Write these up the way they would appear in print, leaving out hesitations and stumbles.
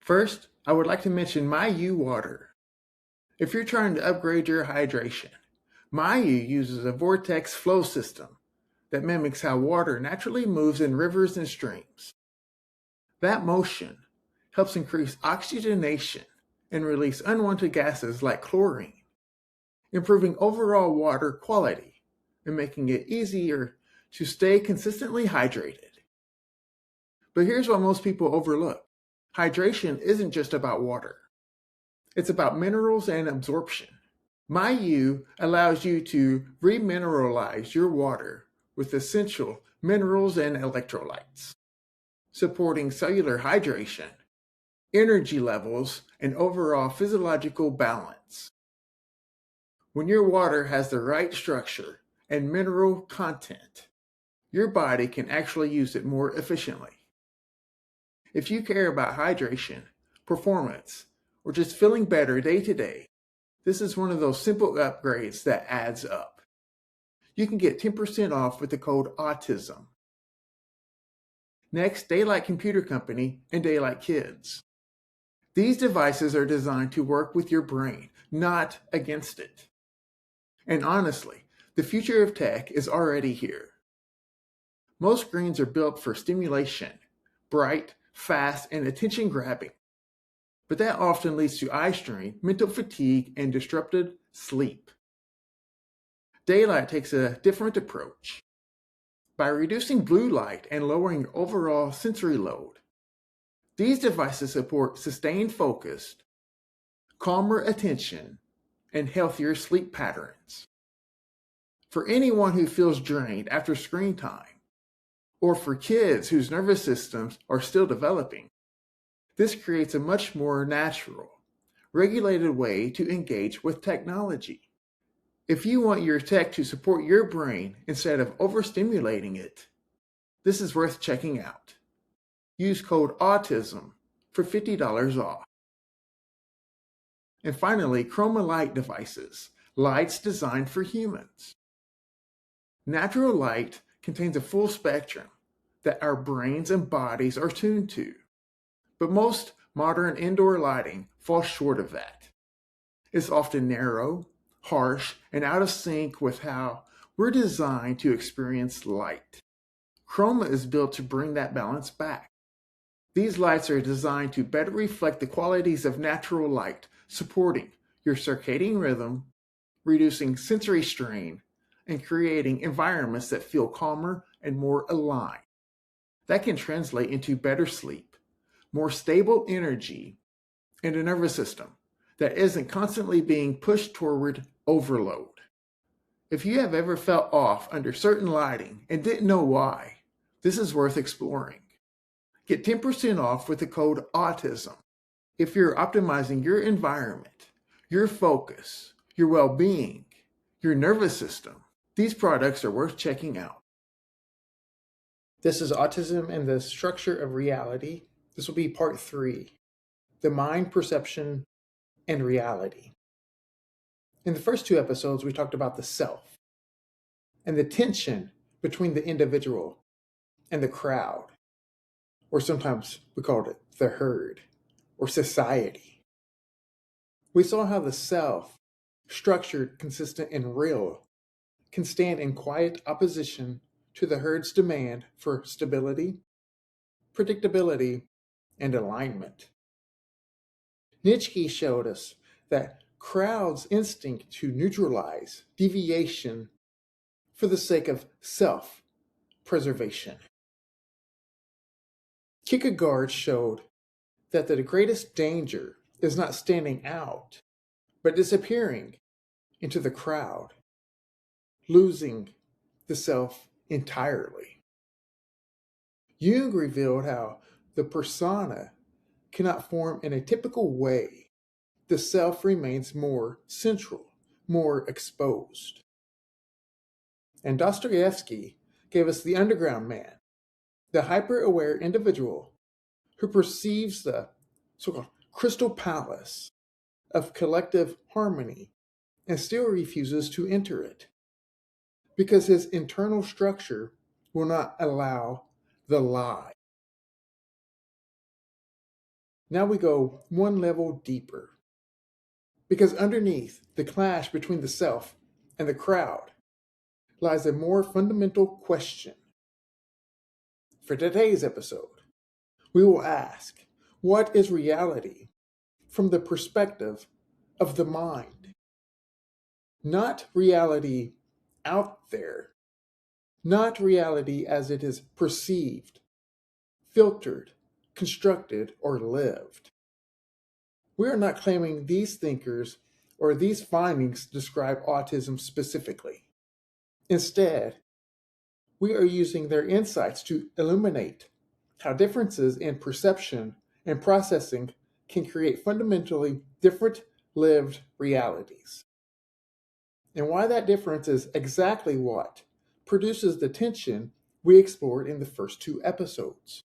First, I would like to mention MAYU Water. If you're trying to upgrade your hydration, MAYU uses a vortex flow system that mimics how water naturally moves in rivers and streams. That motion helps increase oxygenation and release unwanted gases like chlorine, improving overall water quality and making it easier to stay consistently hydrated. But here's what most people overlook. Hydration isn't just about water. It's about minerals and absorption. MAYU allows you to remineralize your water with essential minerals and electrolytes, supporting cellular hydration, energy levels, and overall physiological balance. When your water has the right structure and mineral content, your body can actually use it more efficiently. If you care about hydration, performance, or just feeling better day to day, this is one of those simple upgrades that adds up. You can get 10% off with the code AUTISM. Next, Daylight Computer Company and Daylight Kids. These devices are designed to work with your brain, not against it. And honestly, the future of tech is already here. Most screens are built for stimulation, bright, fast, and attention-grabbing. But that often leads to eye strain, mental fatigue, and disrupted sleep. Daylight takes a different approach. By reducing blue light and lowering overall sensory load, these devices support sustained focus, calmer attention, and healthier sleep patterns. For anyone who feels drained after screen time, or for kids whose nervous systems are still developing, this creates a much more natural, regulated way to engage with technology. If you want your tech to support your brain instead of overstimulating it, this is worth checking out. Use code AUTISM for $50 off. And finally, Chroma Light Devices, lights designed for humans. Natural light contains a full spectrum that our brains and bodies are tuned to. But most modern indoor lighting falls short of that. It's often narrow, harsh, and out of sync with how we're designed to experience light. Chroma is built to bring that balance back. These lights are designed to better reflect the qualities of natural light, supporting your circadian rhythm, reducing sensory strain, and creating environments that feel calmer and more aligned. That can translate into better sleep, more stable energy, and a nervous system that isn't constantly being pushed toward overload. If you have ever felt off under certain lighting and didn't know why, this is worth exploring. Get 10% off with the code AUTISM. If you're optimizing your environment, your focus, your well-being, your nervous system, these products are worth checking out. This is Autism and the Structure of Reality. This will be part 3, the mind, perception, and reality. In the first 2 episodes, we talked about the self and the tension between the individual and the crowd, or sometimes we called it the herd or society. We saw how the self, structured, consistent, and real, can stand in quiet opposition to the herd's demand for stability, predictability, and alignment. Nietzsche showed us that crowds' instinct to neutralize deviation for the sake of self-preservation. Kierkegaard showed that the greatest danger is not standing out, but disappearing into the crowd, losing the self entirely. Jung revealed how the persona cannot form in a typical way. The self remains more central, more exposed. And Dostoevsky gave us the underground man, the hyper-aware individual who perceives the so-called crystal palace of collective harmony and still refuses to enter it because his internal structure will not allow the lie. Now we go one level deeper. Because underneath the clash between the self and the crowd lies a more fundamental question. For today's episode, we will ask, what is reality from the perspective of the mind? Not reality out there, not reality as it is perceived, filtered, constructed, or lived. We are not claiming these thinkers or these findings describe autism specifically. Instead, we are using their insights to illuminate how differences in perception and processing can create fundamentally different lived realities. And why that difference is exactly what produces the tension we explored in the first two episodes.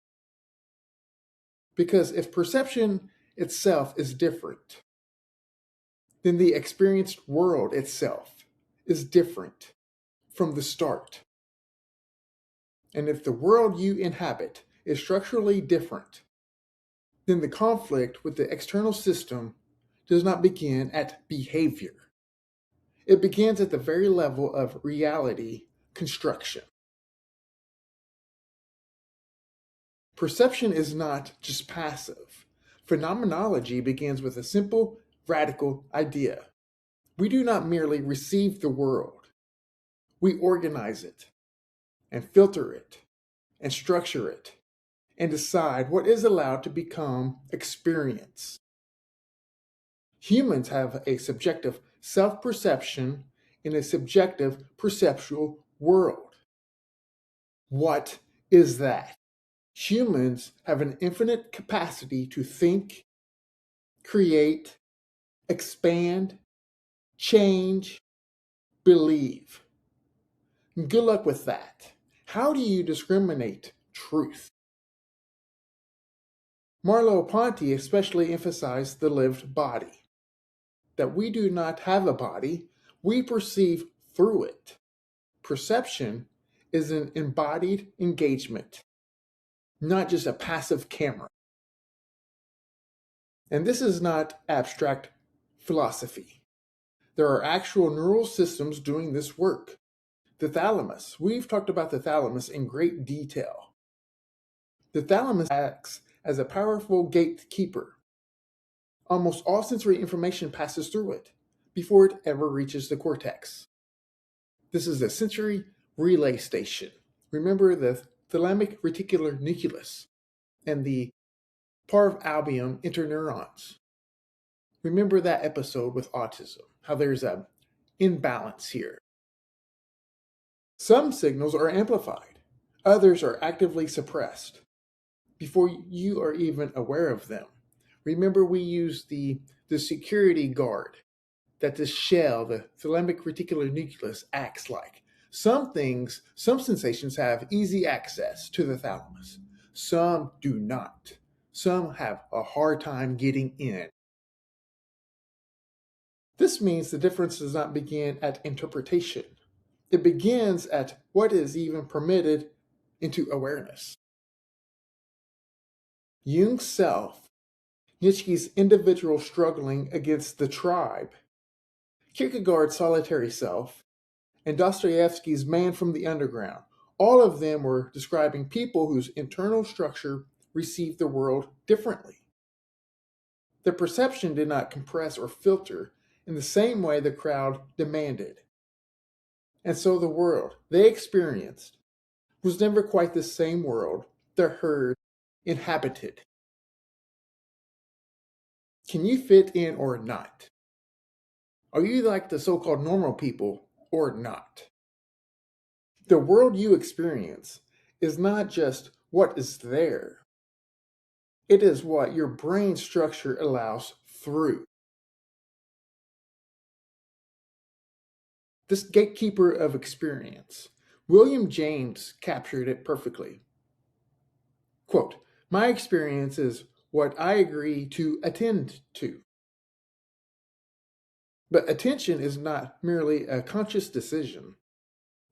Because if perception itself is different, then the experienced world itself is different from the start. And if the world you inhabit is structurally different, then the conflict with the external system does not begin at behavior. It begins at the very level of reality construction. Perception is not just passive. Phenomenology begins with a simple, radical idea. We do not merely receive the world. We organize it, and filter it, and structure it, and decide what is allowed to become experience. Humans have a subjective self-perception in a subjective perceptual world. What is that? Humans have an infinite capacity to think, create, expand, change, believe. Good luck with that. How do you discriminate truth? Merleau-Ponty especially emphasized the lived body, that we do not have a body, we perceive through it. Perception is an embodied engagement, not just a passive camera. And this is not abstract philosophy. There are actual neural systems doing this work. The thalamus. We've talked about the thalamus in great detail. The thalamus acts as a powerful gatekeeper. Almost all sensory information passes through it before it ever reaches the cortex. This is a sensory relay station. Remember the thalamic reticular nucleus and the parvalbumin interneurons. Remember that episode with autism, how there's an imbalance here. Some signals are amplified, others are actively suppressed before you are even aware of them. Remember, we use the security guard that this shell, the thalamic reticular nucleus, acts like. Some sensations have easy access to the thalamus. Some do not. Some have a hard time getting in. This means the difference does not begin at interpretation. It begins at what is even permitted into awareness. Jung's self, Nietzsche's individual struggling against the tribe, Kierkegaard's solitary self, and Dostoevsky's man from the underground, all of them were describing people whose internal structure received the world differently. Their perception did not compress or filter in the same way the crowd demanded. And so the world they experienced was never quite the same world the herd inhabited. Can you fit in or not? Are you like the so-called normal people or not? The world you experience is not just what is there. It is what your brain structure allows through. This gatekeeper of experience, William James captured it perfectly. Quote, "My experience is what I agree to attend to." But attention is not merely a conscious decision.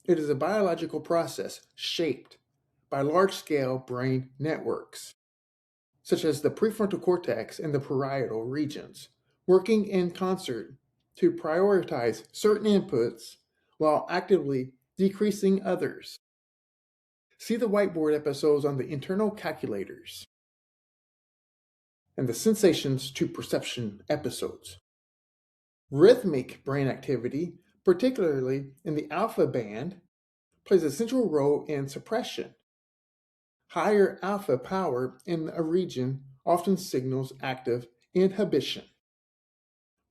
It is a biological process shaped by large-scale brain networks. such as the prefrontal cortex and the parietal regions, working in concert to prioritize certain inputs while actively decreasing others. See the whiteboard episodes on the internal calculators and the sensations to perception episodes. Rhythmic brain activity, particularly in the alpha band, plays a central role in suppression. Higher alpha power in a region often signals active inhibition.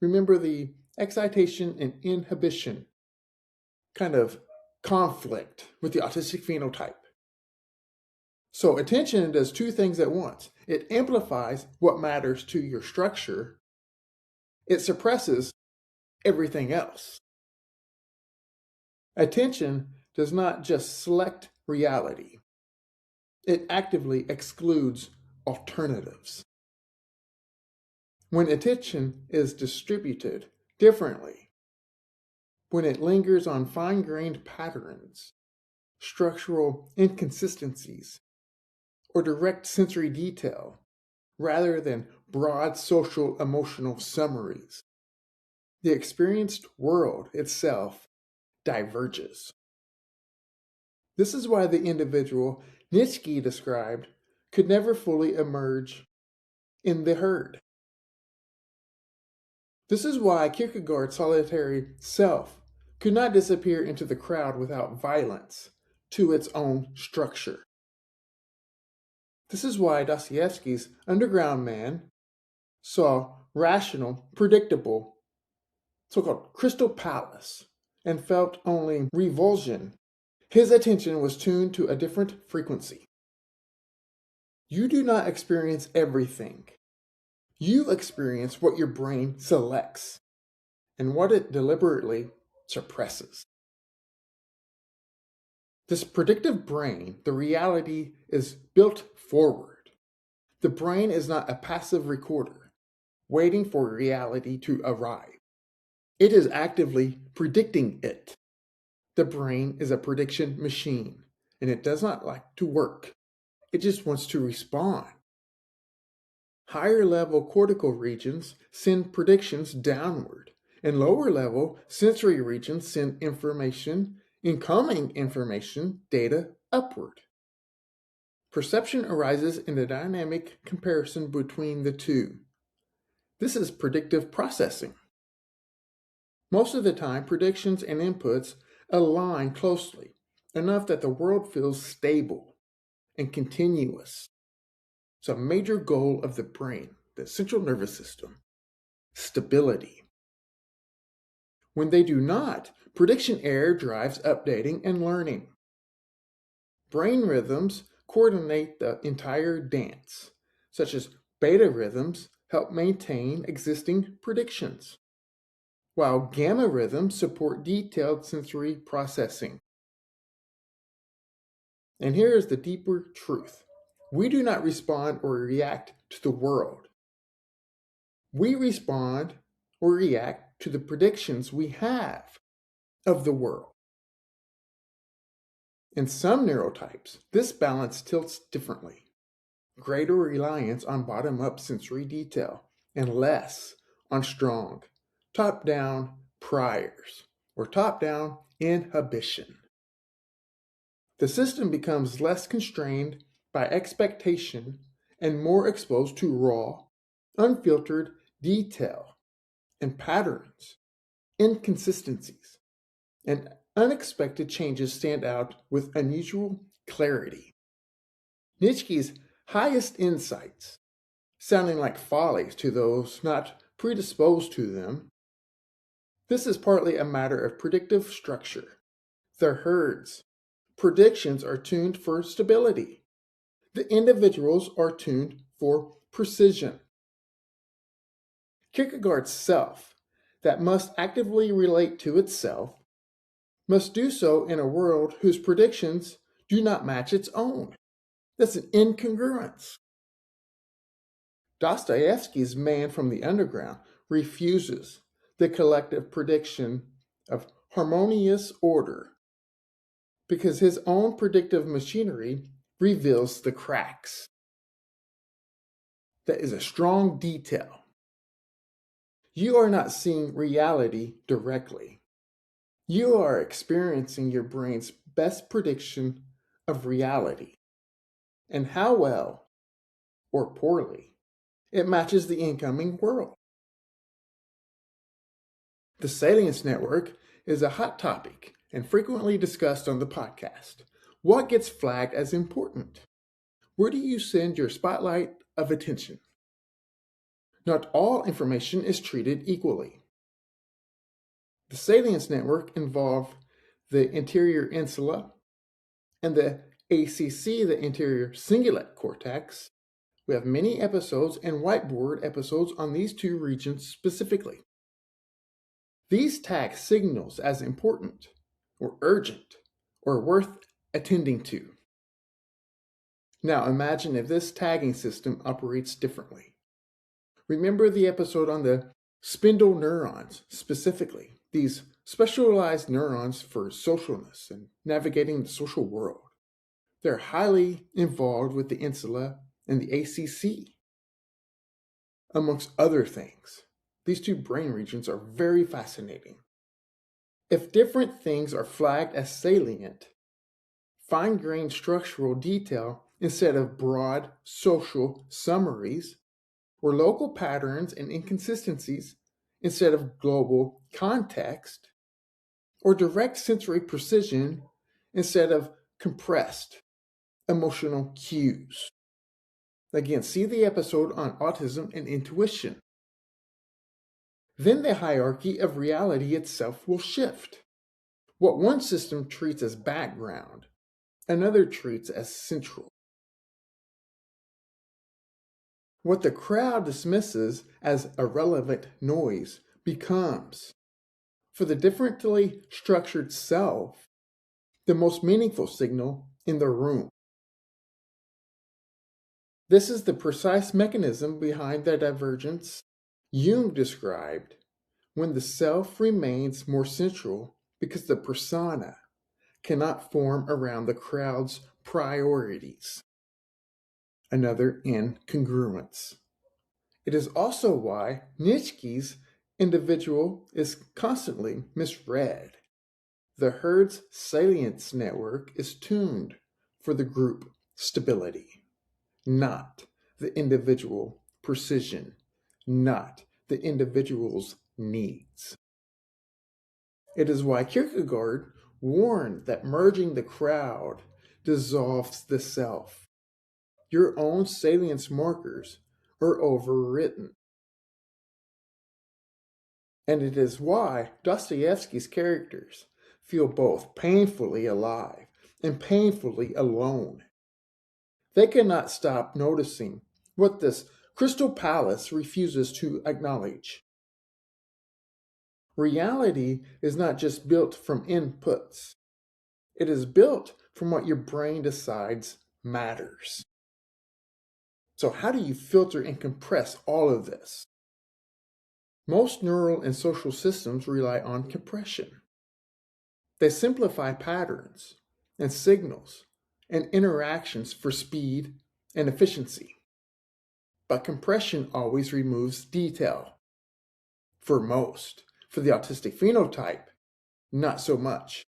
Remember the excitation and inhibition kind of conflict with the autistic phenotype. So attention does two things at once. It amplifies what matters to your structure. It suppresses everything else. Attention does not just select reality. It actively excludes alternatives. When attention is distributed differently, when it lingers on fine-grained patterns, structural inconsistencies, or direct sensory detail, rather than broad social emotional summaries, the experienced world itself diverges. This is why the individual Nietzsche described could never fully emerge in the herd. This is why Kierkegaard's solitary self could not disappear into the crowd without violence to its own structure. This is why Dostoevsky's underground man saw rational, predictable, so-called crystal palace and felt only revulsion. His attention was tuned to a different frequency. You do not experience everything. You experience what your brain selects and what it deliberately suppresses. This predictive brain, the reality is built forward. The brain is not a passive recorder, waiting for reality to arrive. It is actively predicting it. The brain is a prediction machine, and it does not like to work. It just wants to respond. Higher level cortical regions send predictions downward, and lower level sensory regions send incoming information data upward. Perception arises in the dynamic comparison between the two. This is predictive processing. Most of the time, predictions and inputs align closely, enough that the world feels stable and continuous. It's a major goal of the brain, the central nervous system, stability. When they do not, prediction error drives updating and learning. Brain rhythms coordinate the entire dance, such as beta rhythms help maintain existing predictions, while gamma rhythms support detailed sensory processing. And here is the deeper truth. We do not respond or react to the world. We respond or react to the predictions we have of the world. In some neurotypes, this balance tilts differently. Greater reliance on bottom-up sensory detail and less on strong, top-down priors or top-down inhibition. The system becomes less constrained by expectation and more exposed to raw, unfiltered detail and patterns, inconsistencies, and unexpected changes stand out with unusual clarity. Nietzsche's highest insights, sounding like follies to those not predisposed to them. This is partly a matter of predictive structure. The herd's predictions are tuned for stability. The individuals are tuned for precision. Kierkegaard's self, that must actively relate to itself, must do so in a world whose predictions do not match its own. That's an incongruence. Dostoevsky's man from the underground refuses the collective prediction of harmonious order because his own predictive machinery reveals the cracks. that is a strong detail. You are not seeing reality directly. You are experiencing your brain's best prediction of reality and how well or poorly it matches the incoming world. The Salience network is a hot topic and frequently discussed on the podcast. What gets flagged as important? Where do you send your spotlight of attention? Not all information is treated equally. The Salience network involved the interior insula and the ACC, the anterior cingulate cortex. We have many episodes and whiteboard episodes on these two regions specifically. These tag signals as important or urgent or worth attending to. Now imagine if this tagging system operates differently. Remember the episode on the spindle neurons specifically, these specialized neurons for socialness and navigating the social world. They're highly involved with the insula and the ACC. Amongst other things, these two brain regions are very fascinating. If different things are flagged as salient, fine-grained structural detail instead of broad social summaries, or local patterns and inconsistencies instead of global context, or direct sensory precision instead of compressed emotional cues. Again, see the episode on autism and intuition. Then the hierarchy of reality itself will shift. What one system treats as background, another treats as central. What the crowd dismisses as irrelevant noise becomes, for the differently structured self, the most meaningful signal in the room. This is the precise mechanism behind the divergence Jung described when the self remains more central because the persona cannot form around the crowd's priorities. Another incongruence. It is also why Nietzsche's individual is constantly misread. The herd's salience network is tuned for the group stability, not the individual precision, not the individual's needs. It is why Kierkegaard warned that merging the crowd dissolves the self. Your own salience markers are overwritten. And it is why Dostoevsky's characters feel both painfully alive and painfully alone. They cannot stop noticing what this crystal palace refuses to acknowledge. Reality is not just built from inputs. It is built from what your brain decides matters. So how do you filter and compress all of this? Most neural and social systems rely on compression. They simplify patterns and signals and interactions for speed and efficiency. But compression always removes detail. For most. For the autistic phenotype, not so much.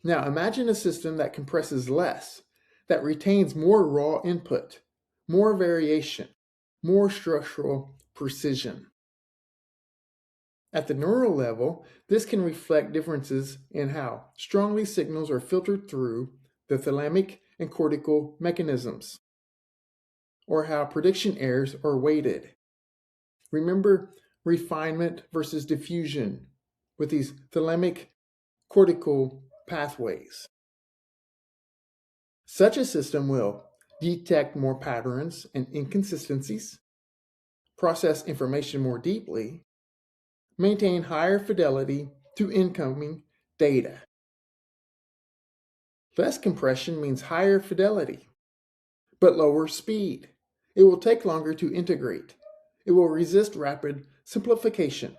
Now imagine a system that compresses less, that retains more raw input, more variation, more structural precision. At the neural level, this can reflect differences in how strongly signals are filtered through the thalamic and cortical mechanisms, or how prediction errors are weighted. Remember refinement versus diffusion with these thalamic cortical pathways. Such a system will detect more patterns and inconsistencies, process information more deeply, maintain higher fidelity to incoming data. Less compression means higher fidelity, but lower speed. It will take longer to integrate. It will resist rapid simplification.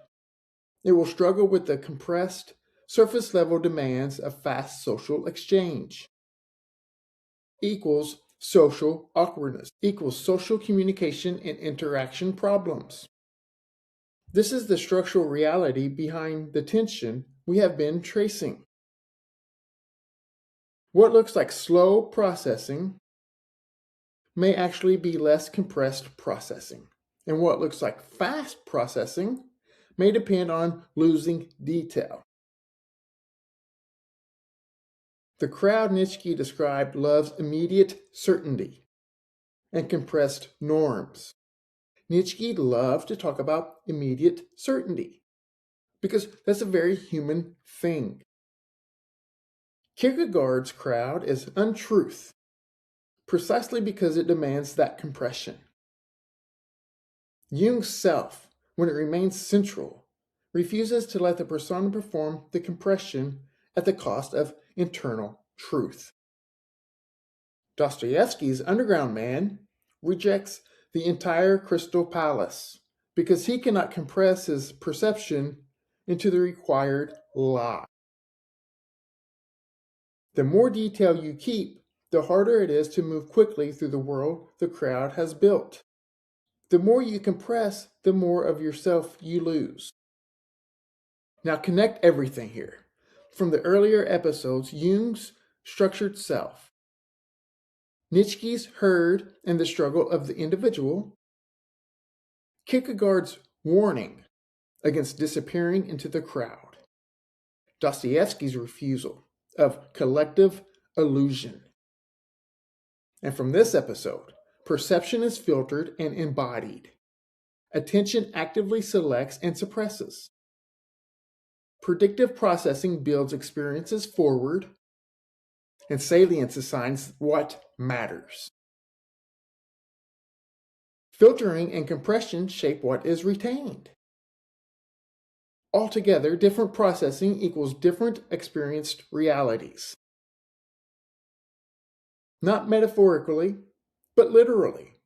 It will struggle with the compressed, surface-level demands of fast social exchange. Equals Social awkwardness equals social communication and interaction problems. This is the structural reality behind the tension we have been tracing. What looks like slow processing may actually be less compressed processing, and what looks like fast processing may depend on losing detail. The crowd Nietzsche described loves immediate certainty and compressed norms. Nietzsche loved to talk about immediate certainty because that's a very human thing. Kierkegaard's crowd is untruth precisely because it demands that compression. Jung's self, when it remains central, refuses to let the persona perform the compression at the cost of internal truth. Dostoevsky's underground man rejects the entire crystal palace because he cannot compress his perception into the required lie. The more detail you keep, the harder it is to move quickly through the world the crowd has built. The more you compress, the more of yourself you lose. Now connect everything here. From the earlier episodes, Jung's structured self, Nietzsche's herd and the struggle of the individual, Kierkegaard's warning against disappearing into the crowd, Dostoevsky's refusal of collective illusion. And from this episode, perception is filtered and embodied. Attention actively selects and suppresses. Predictive processing builds experiences forward, and salience assigns what matters. Filtering and compression shape what is retained. Altogether, different processing equals different experienced realities. Not metaphorically, but literally.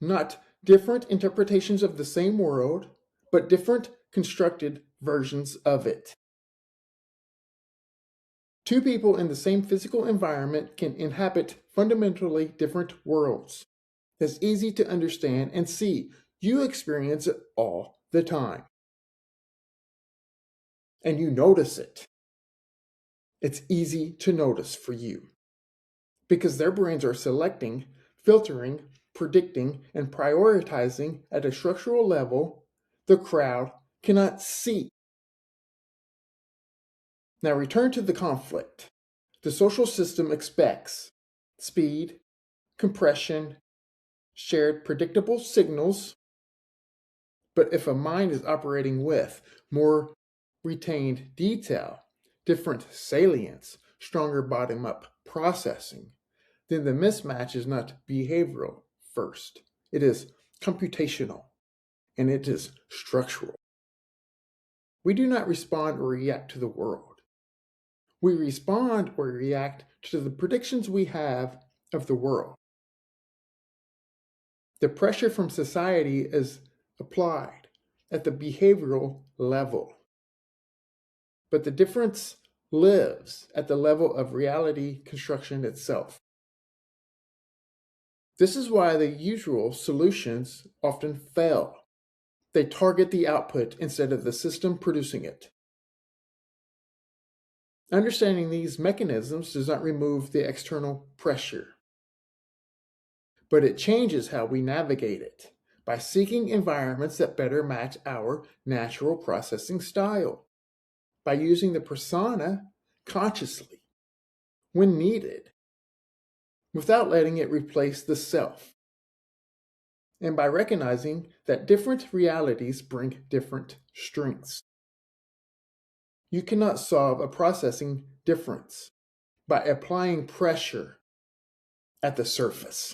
Not different interpretations of the same world, but different constructed versions of it. Two people in the same physical environment can inhabit fundamentally different worlds. It's easy to understand and see. You experience it all the time. And you notice it. It's easy to notice for you. Because their brains are selecting, filtering, predicting, and prioritizing at a structural level the crowd cannot see. Now return to the conflict. The social system expects speed, compression, shared predictable signals, but if a mind is operating with more retained detail, different salience, stronger bottom-up processing, then the mismatch is not behavioral first. It is computational, and it is structural. We do not respond or react to the world. We respond or react to the predictions we have of the world. The pressure from society is applied at the behavioral level. But the difference lives at the level of reality construction itself. This is why the usual solutions often fail. They target the output instead of the system producing it. Understanding these mechanisms does not remove the external pressure, but it changes how we navigate it by seeking environments that better match our natural processing style, by using the persona consciously when needed, without letting it replace the self, and by recognizing that different realities bring different strengths. You cannot solve a processing difference by applying pressure at the surface.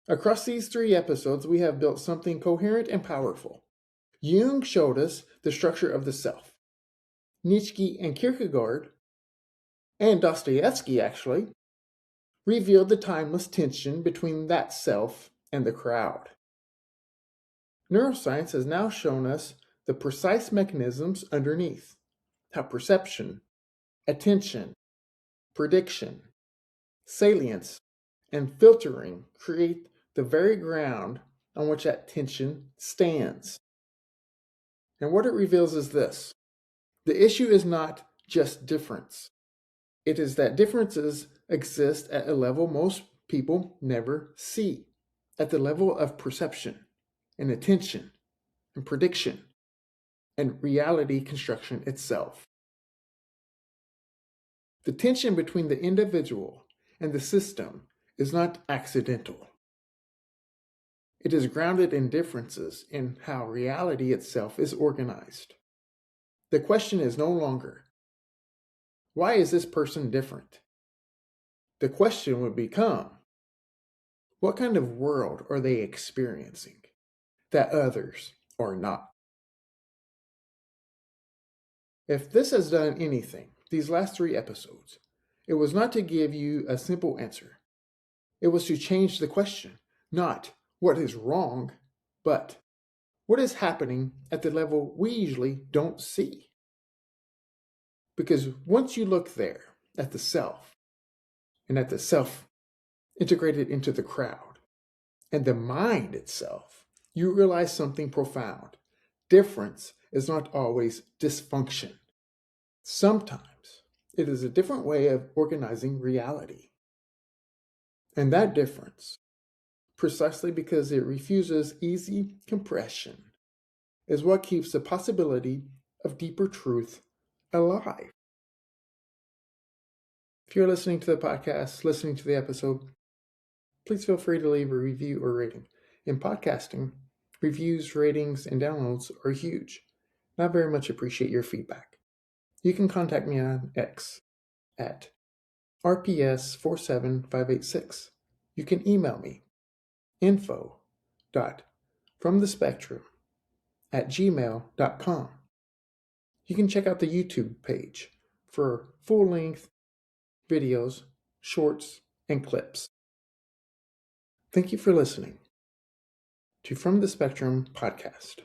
Across these 3 episodes, we have built something coherent and powerful. Jung showed us the structure of the self. Nietzsche and Kierkegaard, and Dostoevsky actually, revealed the timeless tension between that self and the crowd. Neuroscience has now shown us the precise mechanisms underneath, how perception, attention, prediction, salience, and filtering create the very ground on which that tension stands. And what it reveals is this: the issue is not just difference. It is that differences exist at a level most people never see, at the level of perception and attention and prediction and reality construction itself. The tension between the individual and the system is not accidental. It is grounded in differences in how reality itself is organized. The question is no longer, why is this person different? The question would become, what kind of world are they experiencing that others are not? If this has done anything, these last 3 episodes, it was not to give you a simple answer. It was to change the question, not what is wrong, but what is happening at the level we usually don't see. Because once you look there at the self, and at the self integrated into the crowd, and the mind itself, you realize something profound. Difference is not always dysfunction. Sometimes it is a different way of organizing reality. And that difference, precisely because it refuses easy compression, is what keeps the possibility of deeper truth alive. If you're listening to the podcast, listening to the episode, please feel free to leave a review or rating. In podcasting, reviews, ratings, and downloads are huge. And I very much appreciate your feedback. You can contact me on X at rps47586. You can email me info.fromthespectrum@gmail.com. You can check out the YouTube page for full-length videos, shorts, and clips. Thank you for listening to From the Spectrum podcast.